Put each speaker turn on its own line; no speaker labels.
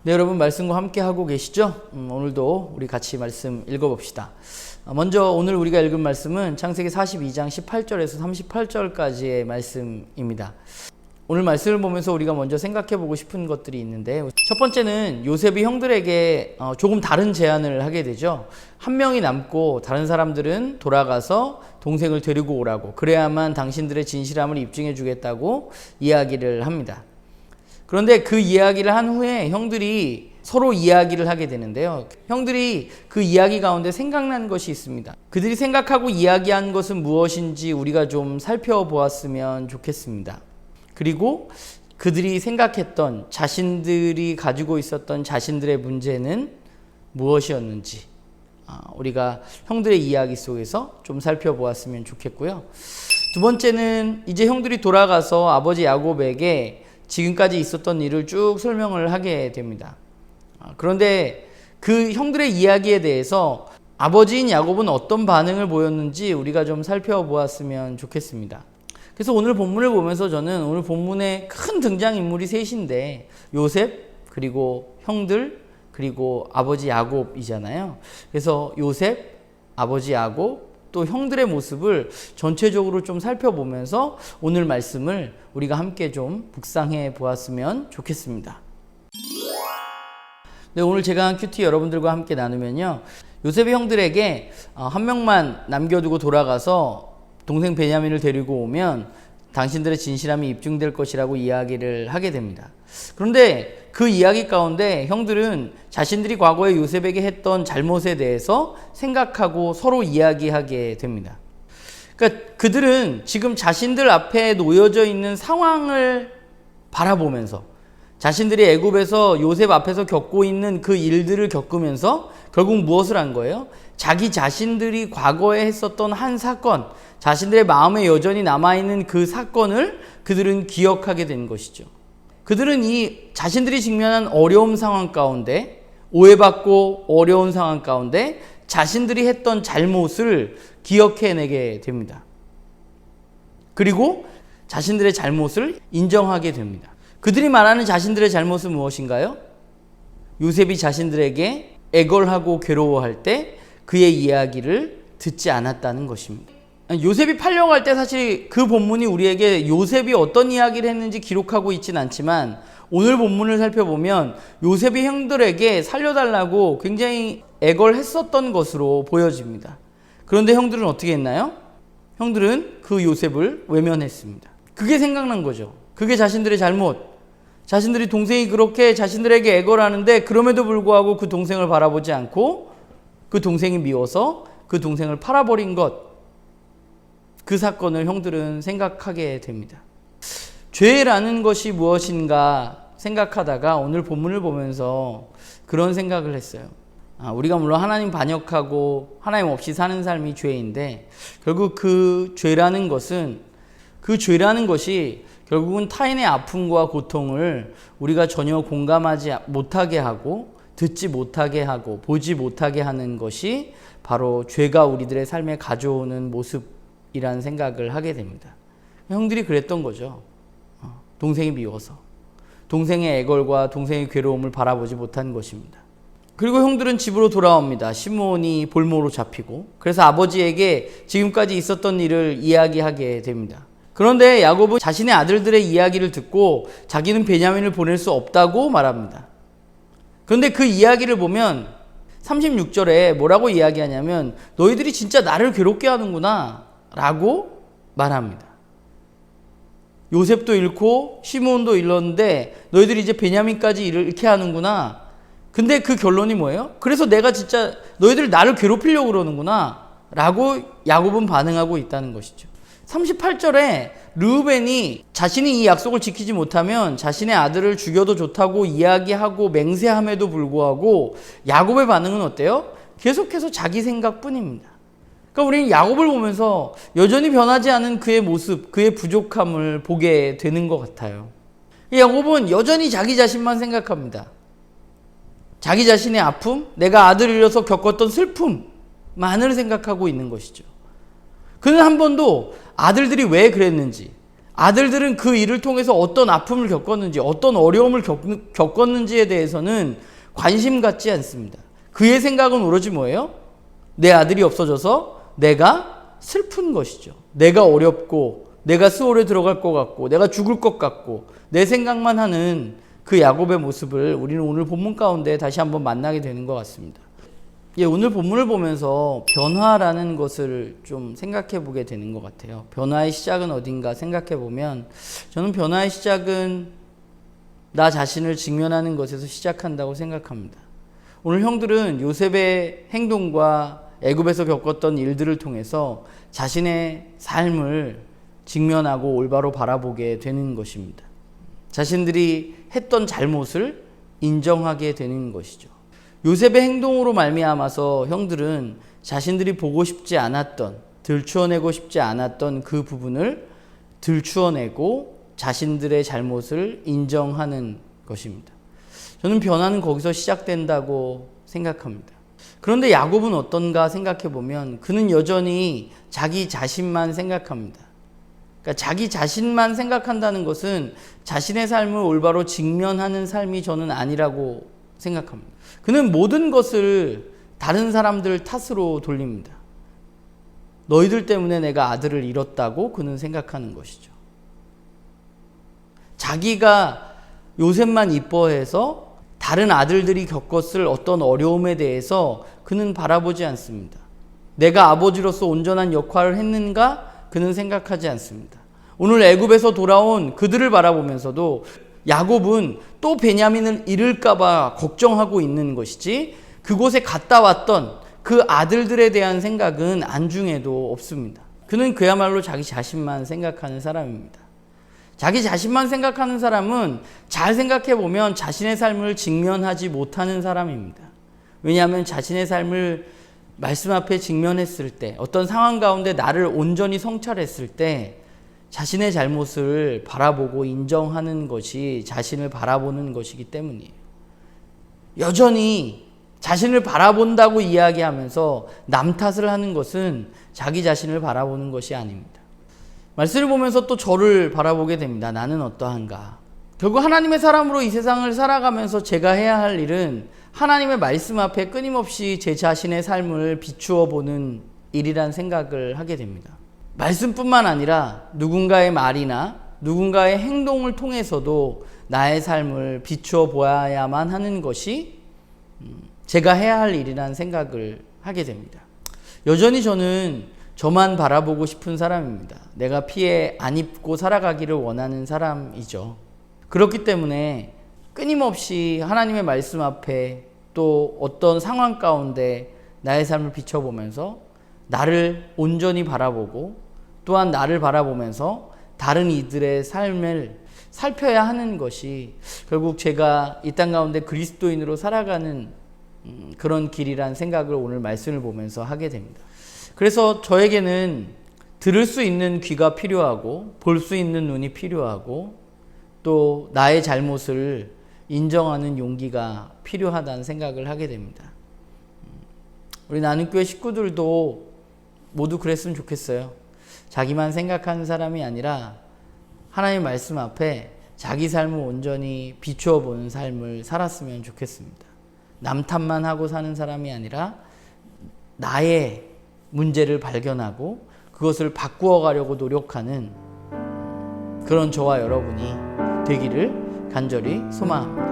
네, 여러분 말씀과 함께 하고 계시죠? 오늘도 우리 같이 말씀 읽어봅시다. 먼저 오늘 우리가 읽은 말씀은 창세기 42장 18절에서 38절까지의 말씀입니다. 오늘 말씀을 보면서 우리가 먼저 생각해 보고 싶은 것들이 있는데, 첫 번째는 요셉이 형들에게 조금 다른 제안을 하게 되죠. 한 명이 남고 다른 사람들은 돌아가서 동생을 데리고 오라고, 그래야만 당신들의 진실함을 입증해 주겠다고 이야기를 합니다. 그런데 그 이야기를 한 후에 형들이 서로 이야기를 하게 되는데요. 형들이 그 이야기 가운데 생각난 것이 있습니다. 그들이 생각하고 이야기한 것은 무엇인지 우리가 좀 살펴보았으면 좋겠습니다. 그리고 그들이 생각했던, 자신들이 가지고 있었던 자신들의 문제는 무엇이었는지 우리가 형들의 이야기 속에서 좀 살펴보았으면 좋겠고요. 두 번째는 이제 형들이 돌아가서 아버지 야곱에게 지금까지 있었던 일을 쭉 설명을 하게 됩니다. 그런데 그 형들의 이야기에 대해서 아버지인 야곱은 어떤 반응을 보였는지 우리가 좀 살펴보았으면 좋겠습니다. 그래서 오늘 본문을 보면서 저는 오늘 본문에 큰 등장인물이 셋인데, 요셉, 그리고 형들, 그리고 아버지 야곱이잖아요. 그래서 요셉, 아버지 야곱, 또 형들의 모습을 전체적으로 좀 살펴보면서 오늘 말씀을 우리가 함께 좀 묵상해 보았으면 좋겠습니다. 네, 오늘 제가 한 큐티 여러분들과 함께 나누면요, 요셉의 형들에게 한 명만 남겨두고 돌아가서 동생 베냐민을 데리고 오면 당신들의 진실함이 입증될 것이라고 이야기를 하게 됩니다. 그런데 그 이야기 가운데 형들은 자신들이 과거에 요셉에게 했던 잘못에 대해서 생각하고 서로 이야기하게 됩니다. 그러니까 그들은 지금 자신들 앞에 놓여져 있는 상황을 바라보면서, 자신들이 애굽에서 요셉 앞에서 겪고 있는 그 일들을 겪으면서 결국 무엇을 한 거예요? 자기 자신들이 과거에 했었던 한 사건, 자신들의 마음에 여전히 남아있는 그 사건을 그들은 기억하게 된 것이죠. 그들은 이 자신들이 직면한 어려운 상황 가운데, 오해받고 어려운 상황 가운데 자신들이 했던 잘못을 기억해내게 됩니다. 그리고 자신들의 잘못을 인정하게 됩니다. 그들이 말하는 자신들의 잘못은 무엇인가요? 요셉이 자신들에게 애걸하고 괴로워할 때 그의 이야기를 듣지 않았다는 것입니다. 요셉이 팔려갈 때 사실 그 본문이 우리에게 요셉이 어떤 이야기를 했는지 기록하고 있진 않지만, 오늘 본문을 살펴보면 요셉이 형들에게 살려달라고 굉장히 애걸했었던 것으로 보여집니다. 그런데 형들은 어떻게 했나요? 형들은 그 요셉을 외면했습니다. 그게 생각난 거죠. 그게 자신들의 잘못. 자신들이 동생이 그렇게 자신들에게 애걸하는데 그럼에도 불구하고 그 동생을 바라보지 않고 그 동생이 미워서 그 동생을 팔아버린 것, 그 사건을 형들은 생각하게 됩니다. 죄라는 것이 무엇인가 생각하다가 오늘 본문을 보면서 그런 생각을 했어요. 우리가 물론 하나님 반역하고 하나님 없이 사는 삶이 죄인데, 결국 그 죄라는 것이 결국은 타인의 아픔과 고통을 우리가 전혀 공감하지 못하게 하고, 듣지 못하게 하고, 보지 못하게 하는 것이 바로 죄가 우리들의 삶에 가져오는 모습이라는 생각을 하게 됩니다. 형들이 그랬던 거죠. 동생이 미워서, 동생의 애걸과 동생의 괴로움을 바라보지 못한 것입니다. 그리고 형들은 집으로 돌아옵니다. 시므온이 볼모로 잡히고, 그래서 아버지에게 지금까지 있었던 일을 이야기하게 됩니다. 그런데 야곱은 자신의 아들들의 이야기를 듣고 자기는 베냐민을 보낼 수 없다고 말합니다. 그런데 그 이야기를 보면 36절에 뭐라고 이야기하냐면, 너희들이 진짜 나를 괴롭게 하는구나 라고 말합니다. 요셉도 잃고 시므온도 잃었는데 너희들이 이제 베냐민까지 잃게 하는구나. 근데 그 결론이 뭐예요? 그래서 내가 진짜 너희들 나를 괴롭히려고 그러는구나 라고 야곱은 반응하고 있다는 것이죠. 38절에 르우벤이 자신이 이 약속을 지키지 못하면 자신의 아들을 죽여도 좋다고 이야기하고 맹세함에도 불구하고 야곱의 반응은 어때요? 계속해서 자기 생각뿐입니다. 그러니까 우리는 야곱을 보면서 여전히 변하지 않은 그의 모습, 그의 부족함을 보게 되는 것 같아요. 야곱은 여전히 자기 자신만 생각합니다. 자기 자신의 아픔, 내가 아들을 잃어서 겪었던 슬픔만을 생각하고 있는 것이죠. 그는 한 번도 아들들이 왜 그랬는지, 아들들은 그 일을 통해서 어떤 아픔을 겪었는지, 어떤 어려움을 겪었는지에 대해서는 관심 갖지 않습니다. 그의 생각은 오로지 뭐예요? 내 아들이 없어져서 내가 슬픈 것이죠. 내가 어렵고, 내가 수월에 들어갈 것 같고, 내가 죽을 것 같고, 내 생각만 하는 그 야곱의 모습을 우리는 오늘 본문 가운데 다시 한번 만나게 되는 것 같습니다. 오늘 본문을 보면서 변화라는 것을 좀 생각해 보게 되는 것 같아요. 변화의 시작은 어딘가 생각해 보면, 저는 변화의 시작은 나 자신을 직면하는 것에서 시작한다고 생각합니다. 오늘 형들은 요셉의 행동과 애굽에서 겪었던 일들을 통해서 자신의 삶을 직면하고 올바로 바라보게 되는 것입니다. 자신들이 했던 잘못을 인정하게 되는 것이죠. 요셉의 행동으로 말미암아서 형들은 자신들이 보고 싶지 않았던, 들추어내고 싶지 않았던 그 부분을 들추어내고 자신들의 잘못을 인정하는 것입니다. 저는 변화는 거기서 시작된다고 생각합니다. 그런데 야곱은 어떤가 생각해 보면 그는 여전히 자기 자신만 생각합니다. 그러니까 자기 자신만 생각한다는 것은 자신의 삶을 올바로 직면하는 삶이 저는 아니라고 생각합니다. 그는 모든 것을 다른 사람들 탓으로 돌립니다. 너희들 때문에 내가 아들을 잃었다고 그는 생각하는 것이죠. 자기가 요셉만 이뻐해서 다른 아들들이 겪었을 어떤 어려움에 대해서 그는 바라보지 않습니다. 내가 아버지로서 온전한 역할을 했는가? 그는 생각하지 않습니다. 오늘 애굽에서 돌아온 그들을 바라보면서도 야곱은 또 베냐민을 잃을까봐 걱정하고 있는 것이지, 그곳에 갔다 왔던 그 아들들에 대한 생각은 안중에도 없습니다. 그는 그야말로 자기 자신만 생각하는 사람입니다. 자기 자신만 생각하는 사람은 잘 생각해 보면 자신의 삶을 직면하지 못하는 사람입니다. 왜냐하면 자신의 삶을 말씀 앞에 직면했을 때, 어떤 상황 가운데 나를 온전히 성찰했을 때 자신의 잘못을 바라보고 인정하는 것이 자신을 바라보는 것이기 때문이에요. 여전히 자신을 바라본다고 이야기하면서 남 탓을 하는 것은 자기 자신을 바라보는 것이 아닙니다. 말씀을 보면서 또 저를 바라보게 됩니다. 나는 어떠한가? 결국 하나님의 사람으로 이 세상을 살아가면서 제가 해야 할 일은 하나님의 말씀 앞에 끊임없이 제 자신의 삶을 비추어 보는 일이란 생각을 하게 됩니다. 말씀뿐만 아니라 누군가의 말이나 누군가의 행동을 통해서도 나의 삶을 비추어 보아야만 하는 것이 제가 해야 할 일이란 생각을 하게 됩니다. 여전히 저는 저만 바라보고 싶은 사람입니다. 내가 피해 안 입고 살아가기를 원하는 사람이죠. 그렇기 때문에 끊임없이 하나님의 말씀 앞에 또 어떤 상황 가운데 나의 삶을 비춰보면서 나를 온전히 바라보고 또한 나를 바라보면서 다른 이들의 삶을 살펴야 하는 것이 결국 제가 이 땅 가운데 그리스도인으로 살아가는 그런 길이란 생각을 오늘 말씀을 보면서 하게 됩니다. 그래서 저에게는 들을 수 있는 귀가 필요하고 볼 수 있는 눈이 필요하고 또 나의 잘못을 인정하는 용기가 필요하다는 생각을 하게 됩니다. 우리 나눔교회 식구들도 모두 그랬으면 좋겠어요. 자기만 생각하는 사람이 아니라 하나님의 말씀 앞에 자기 삶을 온전히 비추어 보는 삶을 살았으면 좋겠습니다. 남 탓만 하고 사는 사람이 아니라 나의 문제를 발견하고 그것을 바꾸어 가려고 노력하는 그런 저와 여러분이 되기를 간절히 소망합니다.